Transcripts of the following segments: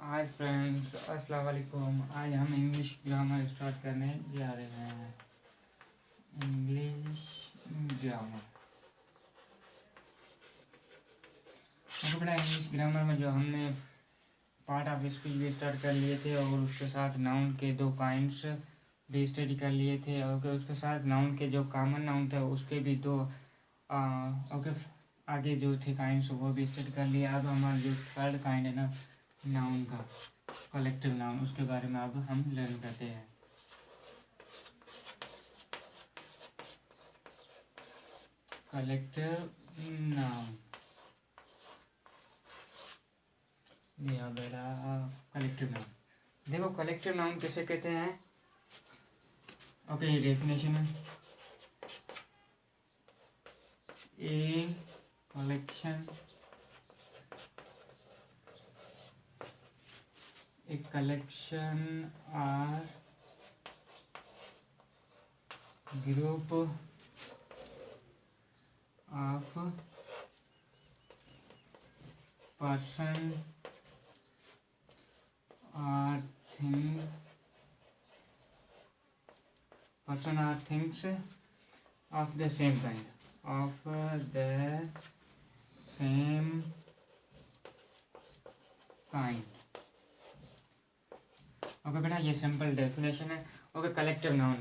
Hi friends, अस्सलाम वालेकुम। आज हम इंग्लिश ग्रामर स्टार्ट करने जा रहे हैं। इंग्लिश ग्रामर तो बेटा इंग्लिश ग्रामर में जो हमने पार्ट ऑफ स्पीच भी स्टार्ट कर लिए थे और उसके साथ नाउन के दो काइंड्स भी स्टडी कर लिए थे। ओके, उसके साथ नाउन के जो कॉमन नाउन थे उसके भी दो ओके आगे जो थे काइंड्स वो भी स्टडी कर लिए। अब हमारा जो थर्ड काइंड है ना नाउन का, कलेक्टिव नाउन, उसके बारे में अब हम लर्न करते हैं। कलेक्टिव नाउन यह बेटा कलेक्टिव नाउन देखो, कलेक्टिव नाउन किसे कहते हैं। ओके, ये डेफिनेशन है। A collection, a collection or group of person or things of the same kind, okay बेटा, ये सिंपल डेफिनेशन है। ओके, कलेक्टिव नाउन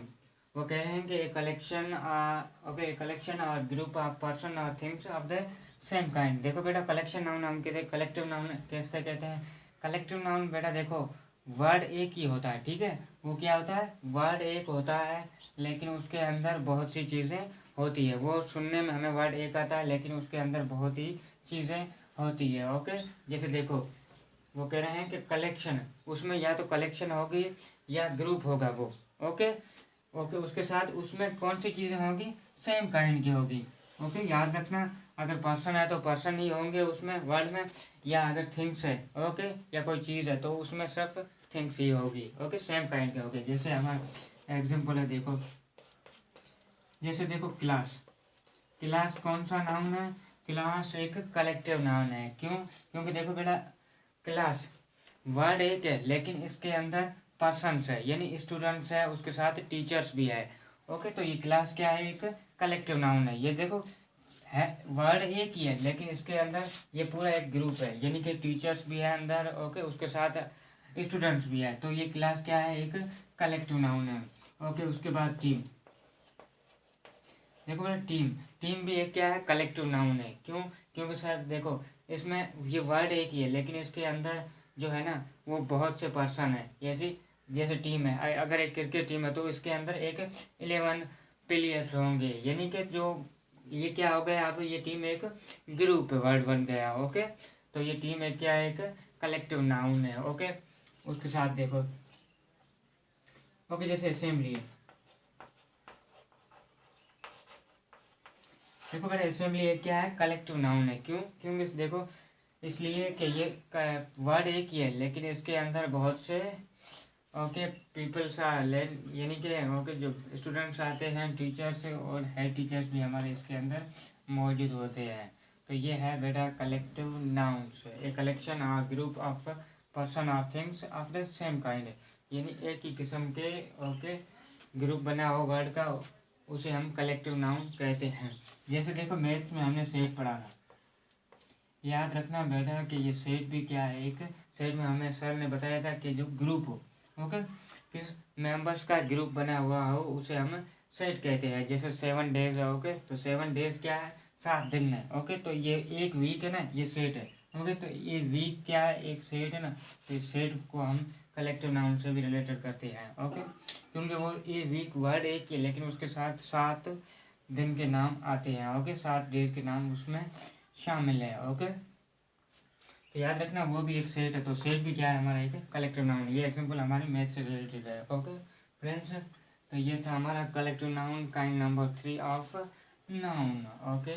वो कह रहे हैं कि कलेक्शन और ग्रुप ऑफ पर्सन और things of the same kind. देखो बेटा, कलेक्शन नाउन हम कहते हैं, कलेक्टिव नाउन कैसे कहते हैं। कलेक्टिव नाउन बेटा देखो, वर्ड एक ही होता है, ठीक है। वो क्या होता है, वर्ड एक होता है लेकिन उसके अंदर बहुत सी चीज़ें होती है। वो सुनने में हमें वर्ड एक आता है लेकिन उसके अंदर बहुत ही चीज़ें होती है। ओके, जैसे देखो वो कह रहे हैं कि कलेक्शन, उसमें या तो कलेक्शन होगी या ग्रुप होगा वो। ओके ओके, उसके साथ उसमें कौन सी चीज़ें होंगी, सेम काइंड की होगी। ओके, याद रखना, अगर पर्सन है तो पर्सन ही होंगे उसमें वर्ड में, या अगर थिंग्स है ओके या कोई चीज़ है तो उसमें सिर्फ थिंग्स ही होगी। ओके, सेम काइंड की होगी। जैसे हमारा एग्जाम्पल है, देखो जैसे देखो क्लास, क्लास कौन सा नाउन है, क्लास एक कलेक्टिव नाउन है। क्यों, क्योंकि देखो बेटा क्लास वर्ड एक है लेकिन इसके अंदर पर्सन्स है, यानी स्टूडेंट्स है, उसके साथ टीचर्स भी है। ओके, तो ये क्लास क्या है, एक कलेक्टिव नाउन है। ये देखो है वर्ड एक ही है लेकिन इसके अंदर ये पूरा एक ग्रुप है, यानी कि टीचर्स भी है अंदर। ओके, उसके साथ स्टूडेंट्स भी है, तो ये क्लास क्या है, एक कलेक्टिव नाउन है। ओके, उसके बाद टीम, देखो बेटा टीम, टीम भी एक क्या है, कलेक्टिव नाउन है। क्यों, क्योंकि सर देखो इसमें ये वर्ड एक ही है लेकिन इसके अंदर जो है ना वो बहुत से पर्सन है। जैसे जैसे टीम है, अगर एक क्रिकेट टीम है तो इसके अंदर एक 11 प्लेयर्स होंगे, यानी कि जो ये क्या हो गया, अब ये टीम एक ग्रुप वर्ड बन गया। ओके, तो ये टीम एक क्या है, एक कलेक्टिव नाउन है। ओके, उसके साथ देखो ओके जैसे असेंबली है, देखो बेटा असेंबली एक क्या है, कलेक्टिव नाउन है। क्यों, क्योंकि देखो इसलिए कि ये वर्ड एक ही है लेकिन इसके अंदर बहुत से ओके पीपल्स यानी कि ओके जो स्टूडेंट्स आते हैं, टीचर्स और हेड टीचर्स भी हमारे इसके अंदर मौजूद होते हैं। तो ये है बेटा कलेक्टिव नाउन्स, ए कलेक्शन और ग्रुप ऑफ पर्सन और things of the same kind, यानी एक ही किस्म के ओके ग्रुप बना हो वर्ड का, उसे हम कलेक्टिव नाउन कहते हैं। जैसे देखो मैथ्स में हमने सेट पढ़ा था, याद रखना बेटा कि ये सेट भी क्या है, एक सेट में हमें सर ने बताया था कि जो ग्रुप हो ओके किस मेंबर्स का ग्रुप बना हुआ हो उसे हम सेट कहते हैं। जैसे 7 डेज है ओके, तो 7 डेज क्या है, 7 दिन है। ओके, तो ये एक वीक है ना, ये सेट है। ओके, तो ये वीक क्या है, एक सेट है ना, तो इस सेट को हम कलेक्टिव नाउन से भी रिलेटेड करते हैं। ओके, क्योंकि वो ये वीक वर्ड एक ही है लेकिन उसके साथ 7 दिन के नाम आते हैं। ओके, 7 डेज के नाम उसमें शामिल है। ओके, तो याद रखना वो भी एक सेट है, तो सेट भी क्या है हमारा, एक कलेक्टिव नाउन। ये एग्जांपल हमारे मैथ से रिलेटेड है। ओके फ्रेंड्स, तो ये था हमारा collective noun kind number 3 of noun. Okay,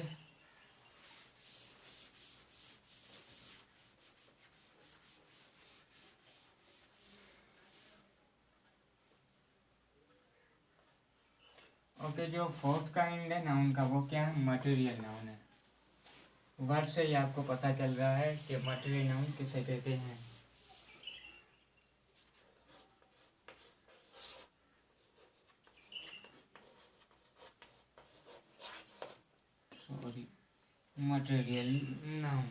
okay जो फोर्थ काइंड है नाउन का वो क्या है, मटेरियल नाउन है। वर्ड से ही आपको पता चल रहा है कि मटेरियल नाउन किसे कहते हैं। Material noun.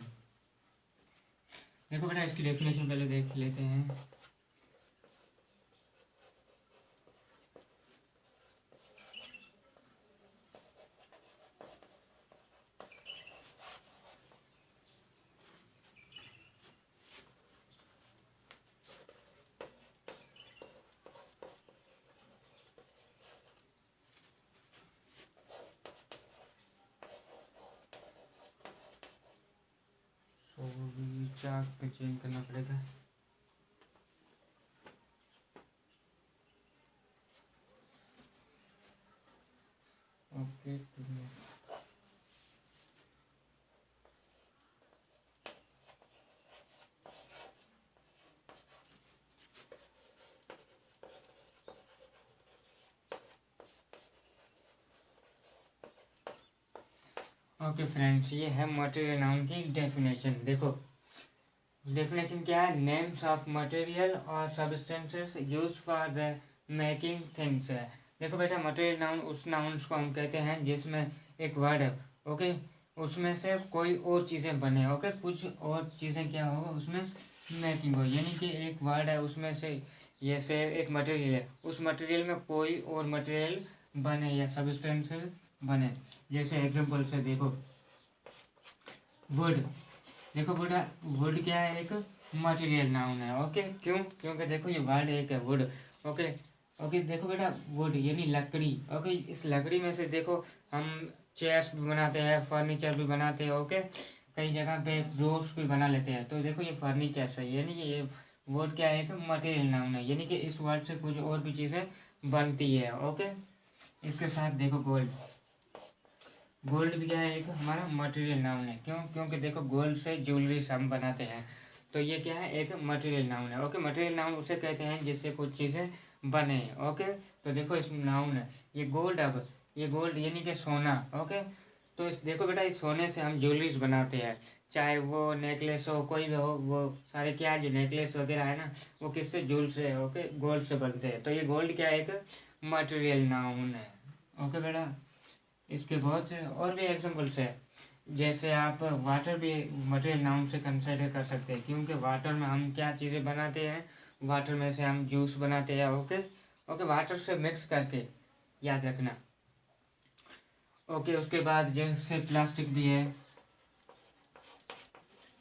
देखो बेटा इसकी डेफिनेशन पहले देख लेते हैं। चाक पे चेंज करना पड़ेगा। ओके ओके फ्रेंड्स, ये है मटेरियल नाउन की डेफिनेशन। देखो डेफिनेशन क्या है, नेम्स ऑफ मटेरियल और substances use for the making things है। देखो बेटा मटेरियल नाउन उस नाउन्स को हम कहते हैं जिसमें एक वर्ड है, ओके, उसमें से कोई और चीज़ें बने, ओके, कुछ और चीज़ें क्या हो उसमें मेकिंग हो, यानी कि एक वर्ड है उसमें से जैसे एक मटेरियल है, उस मटेरियल में कोई और मटेरियल बने या सब्सटेंसेस बने। जैसे एग्जांपल से देखो वुड। देखो बेटा वुड क्या है, एक मटेरियल नाउन है, ओके, क्यों, क्योंकि देखो ये वर्ड एक है वुड, ओके ओके। देखो बेटा वुड यानी लकड़ी, ओके, इस लकड़ी में से देखो हम चेयर्स भी बनाते हैं, फर्नीचर भी बनाते हैं, ओके, कई जगह पे रोड्स भी बना लेते हैं। तो देखो ये फर्नीचर है, यानी कि ये वुड क्या है, एक मटेरियल नाउन है, यानी कि इस वर्ड से कुछ और भी चीज़ें बनती है, ओके। इसके साथ देखो गोल्ड। गोल्ड भी क्या है, एक हमारा मटेरियल नाउन है, क्यों, क्योंकि देखो गोल्ड से ज्वेलरी हम बनाते हैं, तो ये क्या है, एक मटेरियल नाउन है, ओके। मटेरियल नाउन उसे कहते हैं जिससे कुछ चीज़ें बने, ओके। तो देखो इस नाउन है ये गोल्ड, अब ये गोल्ड यानी कि सोना, ओके। तो इस देखो बेटा इस सोने से हम ज्वेलरीज बनाते हैं, चाहे वो नेकलेस हो कोई भी हो, वो सारे क्या है जो नेकलेस वगैरह है ना, वो किससे, ज्वेल से, ओके, गोल्ड से बनते हैं। तो ये गोल्ड क्या है, एक मटेरियल नाउन है, ओके बेटा। इसके बहुत से और भी एग्जांपल्स है, जैसे आप वाटर भी मटेरियल नाउन से कंसिडर कर सकते हैं, क्योंकि वाटर में हम क्या चीज़ें बनाते हैं, वाटर में से हम जूस बनाते हैं, ओके ओके, वाटर से मिक्स करके, याद रखना, ओके। उसके बाद जैसे प्लास्टिक भी है,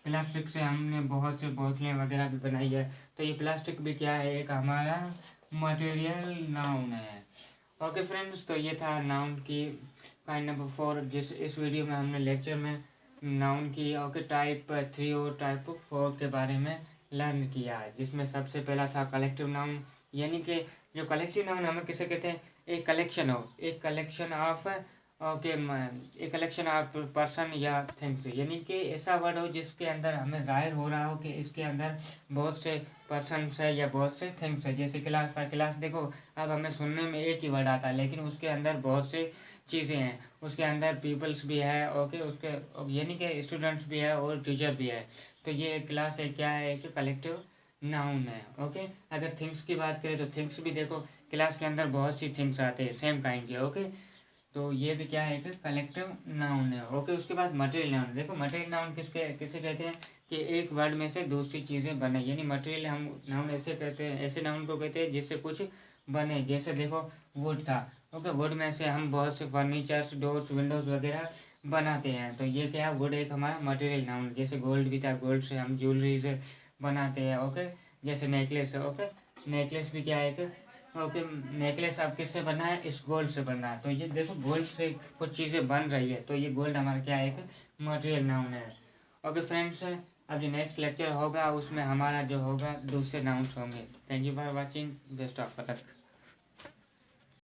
प्लास्टिक से हमने बहुत से बोतलें वगैरह भी बनाई है, तो ये प्लास्टिक भी क्या है, एक हमारा मटेरियल नाउन है, ओके फ्रेंड्स। तो ये था नाउन की काइंड नंबर 4, जिस इस वीडियो में हमने लेक्चर में नाउन की, ओके, टाइप 3 और टाइप 4 के बारे में लर्न किया, जिसमें सबसे पहला था कलेक्टिव नाउन, यानी कि जो कलेक्टिव नाउन हमें किसे कहते हैं, एक कलेक्शन हो, एक कलेक्शन ऑफ, ओके, एक कलेक्शन ऑफ पर्सन या थिंग्स, यानी कि ऐसा वर्ड हो जिसके अंदर हमें जाहिर हो रहा हो कि इसके अंदर बहुत से पर्सन है या बहुत से थिंग्स है। जैसे क्लास था, क्लास देखो अब हमें सुनने में एक ही वर्ड आता है, लेकिन उसके अंदर बहुत से चीज़ें हैं, उसके अंदर पीपल्स भी है, ओके, उसके यानी कि स्टूडेंट्स भी है और टीचर भी है। तो ये क्लास है क्या है, एक कलेक्टिव नाउन है, ओके। अगर थिंग्स की बात करें तो थिंग्स भी देखो क्लास के अंदर बहुत सी थिंग्स आते हैं सेम काइंड के, ओके। तो ये भी क्या है, एक कलेक्टिव नाउन है, ओके। उसके बाद मटेरियल नाउन। देखो मटेरियल नाउन किसे कहते हैं कि एक वर्ड में से दूसरी चीज़ें बने, यानी मटेरियल हम नाउन ऐसे कहते हैं, ऐसे नाउन को कहते हैं जिससे कुछ बने। जैसे देखो वुड था, ओके, वुड में से हम बहुत से फर्नीचर्स, डोर्स, विंडोज़ वगैरह बनाते हैं, तो ये क्या है, वुड एक हमारा मटेरियल नाउन। जैसे गोल्ड भी था, गोल्ड से हम ज्वेलरीज बनाते हैं, ओके। जैसे नेकलेस है, ओके, नेकलेस भी क्या है, एक, ओके, नेकलेस अब किससे बना है, इस गोल्ड से बना है। तो ये देखो गोल्ड से कुछ चीज़ें बन रही है, तो ये गोल्ड हमारा क्या है, एक मटेरियल नाउन है, ओके फ्रेंड्स। अब जो नेक्स्ट लेक्चर होगा उसमें हमारा जो होगा दूसरे नाउन्स होंगे। Thank you for watching, best of luck.